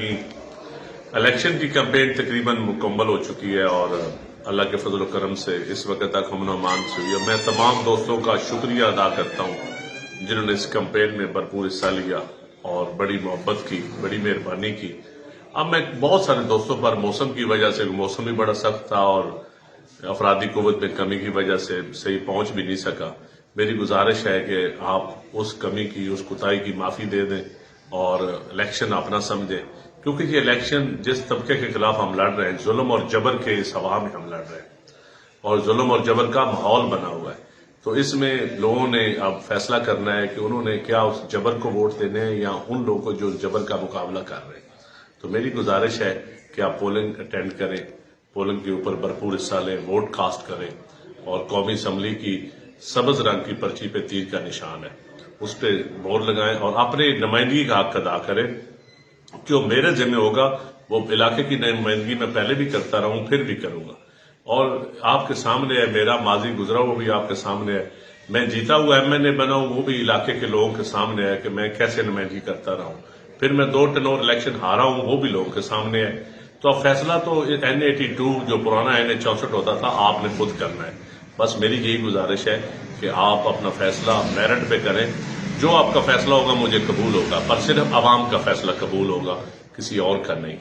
کی الیکشن کی کیمپین تقریباً مکمل ہو چکی ہے اور اللہ کے فضل و کرم سے اس وقت تک امن و امان سے ہوئی ہے. میں تمام دوستوں کا شکریہ ادا کرتا ہوں جنہوں نے اس کیمپین میں بھرپور حصہ لیا اور بڑی محبت کی، بڑی مہربانی کی. اب میں بہت سارے دوستوں پر موسم کی وجہ سے، موسم بھی بڑا سخت تھا اور افرادی قوت میں کمی کی وجہ سے صحیح پہنچ بھی نہیں سکا. میری گزارش ہے کہ آپ اس کمی کی، اس کوتاہی کی معافی دے دیں اور الیکشن اپنا سمجھیں، کیونکہ یہ الیکشن جس طبقے کے خلاف ہم لڑ رہے ہیں، ظلم اور جبر کے اس ہوا میں ہم لڑ رہے ہیں اور ظلم اور جبر کا ماحول بنا ہوا ہے. تو اس میں لوگوں نے اب فیصلہ کرنا ہے کہ انہوں نے کیا اس جبر کو ووٹ دینے ہیں یا ان لوگوں کو جو جبر کا مقابلہ کر رہے ہیں. تو میری گزارش ہے کہ آپ پولنگ اٹینڈ کریں، پولنگ کے اوپر بھرپور حصہ لیں، ووٹ کاسٹ کریں اور قومی اسمبلی کی سبز رنگ کی پرچی پہ تیر کا نشان ہے، اس پہ ووٹ لگائیں اور اپنے نمائندگی کا حق ادا کریں. جو میرے ذمہ ہوگا وہ علاقے کی نمائندگی میں پہلے بھی کرتا رہا ہوں، پھر بھی کروں گا. اور آپ کے سامنے ہے، میرا ماضی گزرا ہوا بھی آپ کے سامنے ہے. میں جیتا ہوا این اے بنا ہوں، وہ بھی علاقے کے لوگوں کے سامنے ہے کہ میں کیسے نمائندگی کرتا رہا ہوں. پھر میں 2 ٹرن اور الیکشن ہارا ہوں، وہ بھی لوگوں کے سامنے ہے. تو اب فیصلہ تو N82 جو پرانا N64 ہوتا تھا آپ نے خود کرنا ہے. بس میری یہی گزارش ہے کہ آپ اپنا فیصلہ میرٹ پہ کریں. جو آپ کا فیصلہ ہوگا مجھے قبول ہوگا، پر صرف عوام کا فیصلہ قبول ہوگا، کسی اور کا نہیں.